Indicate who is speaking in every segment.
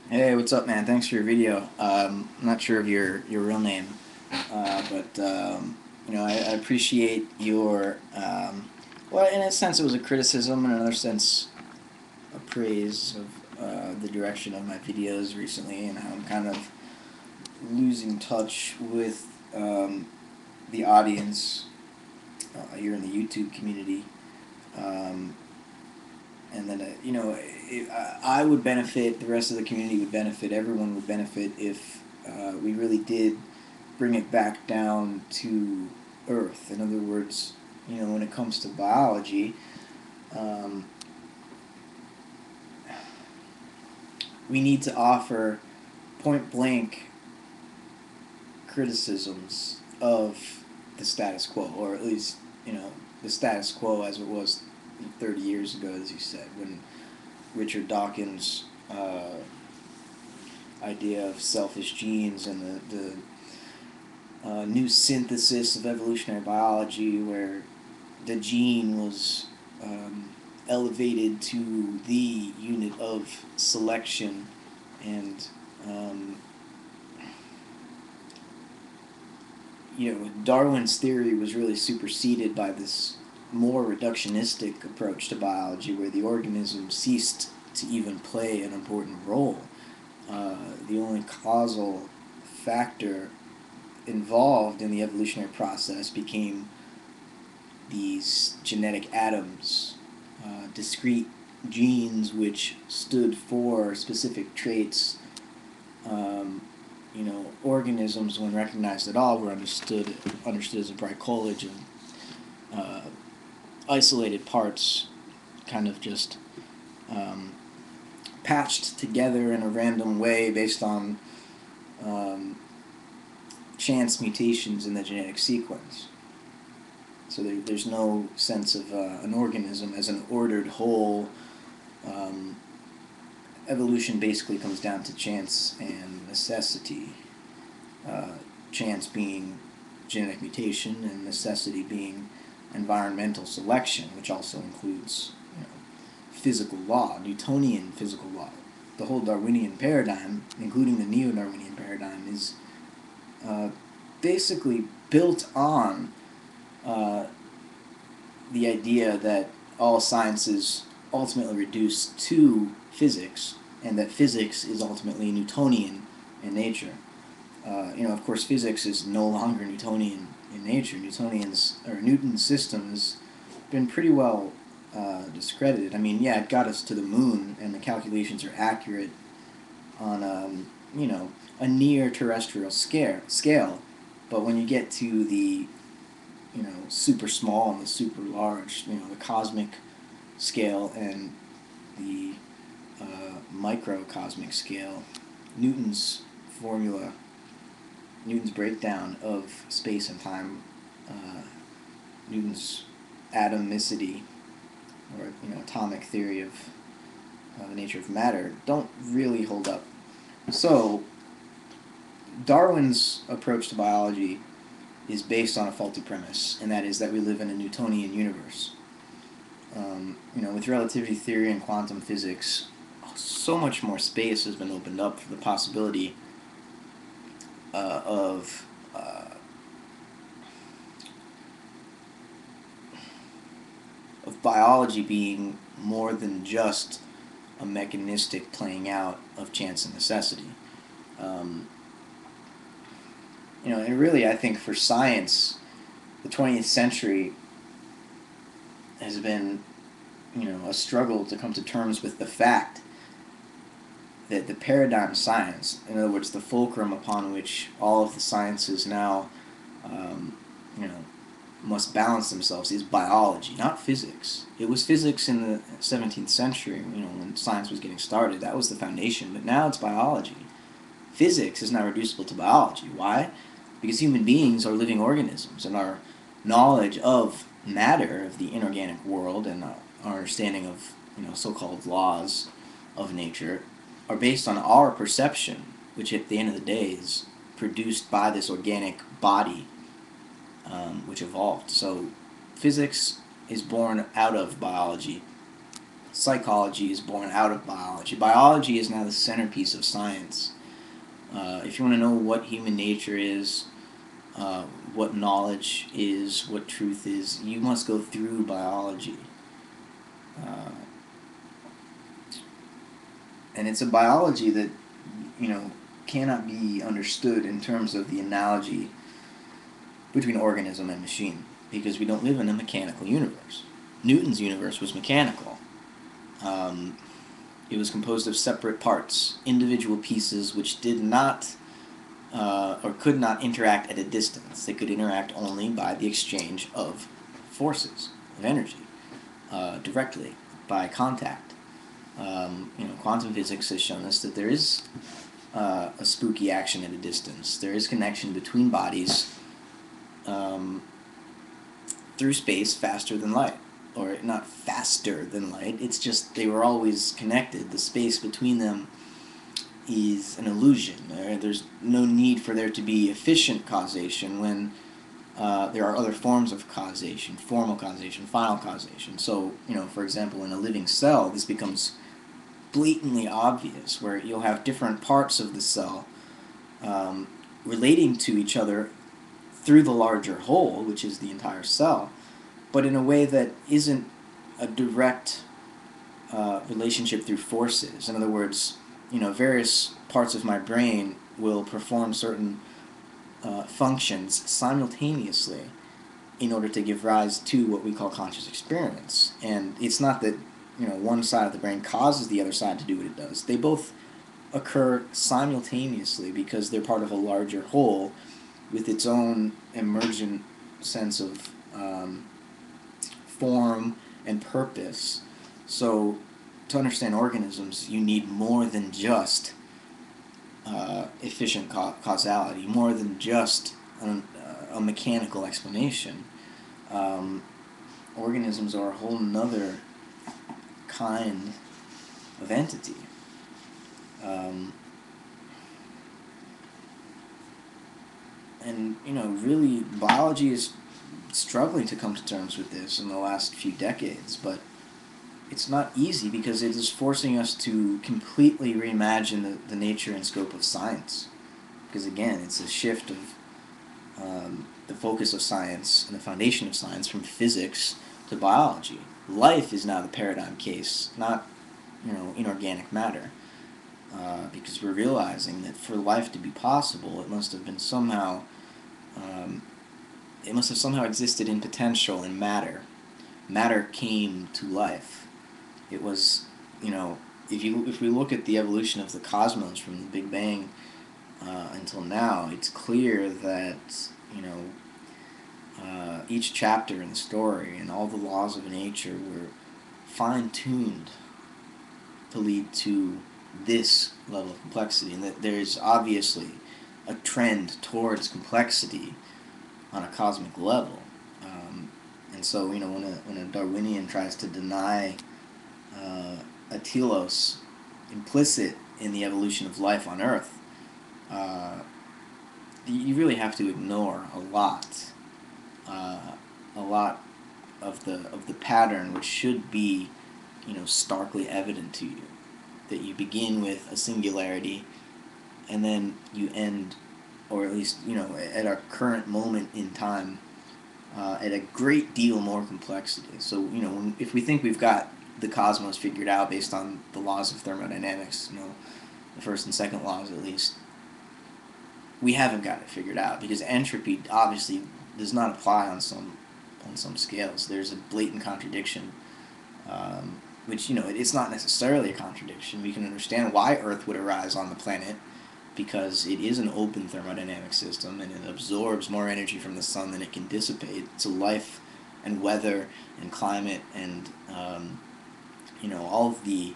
Speaker 1: Hey, what's up, man? Thanks for your video. I'm not sure of your real name, but I appreciate your. Well, in a sense, it was a criticism. In another sense, a praise of the direction of my videos recently, and how I'm kind of losing touch with the audience here in the YouTube community. Um, and then I would benefit, the rest of the community would benefit, everyone would benefit if we really did bring it back down to earth. In other words, when it comes to biology, um, we need to offer point blank criticisms of the status quo, or at least the status quo as it was 30 years ago, as you said, when Richard Dawkins' idea of selfish genes and the new synthesis of evolutionary biology, where the gene was elevated to the unit of selection, and um, Darwin's theory was really superseded by this more reductionistic approach to biology, where the organism ceased to even play an important role. The only causal factor involved in the evolutionary process became these genetic atoms, discrete genes which stood for specific traits. Organisms, when recognized at all, were understood as a bricolage of uh, isolated parts, kind of just um, patched together in a random way based on um, chance mutations in the genetic sequence. So there's no sense of an organism as an ordered whole. Um, Evolution basically comes down to chance and necessity. Uh, Chance being genetic mutation, and necessity being environmental selection, which also includes physical law, Newtonian physical law. The whole Darwinian paradigm, including the neo-Darwinian paradigm, is uh, basically built on uh, the idea that all sciences ultimately reduce to physics, and that physics is ultimately Newtonian in nature. Of course, physics is no longer Newtonian in nature. Newton's system has been pretty well discredited. I mean, yeah, it got us to the moon, and the calculations are accurate on a near terrestrial scale. But when you get to the super small and the super large, the cosmic scale and the microcosmic scale, Newton's formula, Newton's breakdown of space and time, uh, Newton's atomicity, or atomic theory of the nature of matter, don't really hold up. So Darwin's approach to biology is based on a faulty premise, and that is that we live in a Newtonian universe. With relativity theory and quantum physics, so much more space has been opened up for the possibility of biology being more than just a mechanistic playing out of chance and necessity. Um, and really, I think for science, the 20th century has been, a struggle to come to terms with the fact that the paradigm science, in other words, the fulcrum upon which all of the sciences now, um, you know, must balance themselves, is biology, not physics. It was physics in the 17th century, when science was getting started. That was the foundation, but now it's biology. Physics is now reducible to biology. Why? Because human beings are living organisms, and our knowledge of matter, of the inorganic world, and our understanding of so-called laws of nature are based on our perception, which at the end of the day is produced by this organic body, which evolved. So physics is born out of biology. psychology is born out of biology. Biology is now the centerpiece of science. If you want to know what human nature is, what knowledge is, what truth is, you must go through biology. Uh, and it's a biology that, you know, cannot be understood in terms of the analogy between organism and machine, because we don't live in a mechanical universe. Newton's universe was mechanical. Um, it was composed of separate parts, individual pieces which did not or could not interact at a distance. They could interact only by the exchange of forces, of energy, directly, by contact. Quantum physics has shown us that there is a spooky action at a distance. There is connection between bodies through space faster than light. Or not faster than light, it's just they were always connected. The space between them is an illusion. There's no need for there to be efficient causation when there are other forms of causation, formal causation, final causation. So, for example, in a living cell, this becomes blatantly obvious, where you'll have different parts of the cell relating to each other through the larger whole, which is the entire cell, but in a way that isn't a direct relationship through forces. In other words, various parts of my brain will perform certain functions simultaneously in order to give rise to what we call conscious experience. And it's not that one side of the brain causes the other side to do what it does. They both occur simultaneously because they're part of a larger whole with its own emergent sense of form and purpose. So to understand organisms, you need more than just efficient causality, more than just a mechanical explanation. Organisms are a whole nother kind of entity. And really, biology is struggling to come to terms with this in the last few decades, but it's not easy because it is forcing us to completely reimagine the nature and scope of science. Because again, it's a shift of the focus of science and the foundation of science from physics to biology. Life is now the paradigm case, not inorganic matter. Because we're realizing that for life to be possible, it must have been somehow existed in potential in matter. Matter came to life. It was, if we look at the evolution of the cosmos from the Big Bang until now, it's clear that each chapter in the story and all the laws of nature were fine-tuned to lead to this level of complexity, and that there's obviously a trend towards complexity on a cosmic level. And so, when a Darwinian tries to deny a telos implicit in the evolution of life on Earth, you really have to ignore a lot of the pattern, which should be, starkly evident to you. That you begin with a singularity, and then you end, or at least, at our current moment in time, at a great deal more complexity. So, if we think we've got the cosmos figured out based on the laws of thermodynamics, the first and second laws at least, we haven't got it figured out, because entropy obviously does not apply on some scales. There's a blatant contradiction, which, it's not necessarily a contradiction. We can understand why Earth would arise on the planet, because it is an open thermodynamic system, and it absorbs more energy from the sun than it can dissipate. So life and weather and climate and, all of the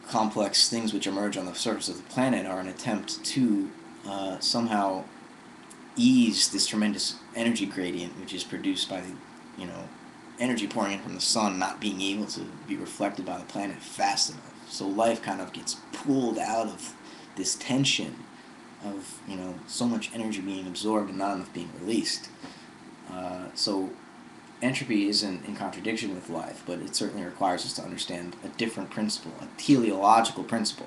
Speaker 1: complex things which emerge on the surface of the planet are an attempt to somehow ease this tremendous energy gradient, which is produced by the, energy pouring in from the sun not being able to be reflected by the planet fast enough. So life kind of gets pulled out of this tension of, so much energy being absorbed and not enough being released. So entropy isn't in contradiction with life, but it certainly requires us to understand a different principle, a teleological principle,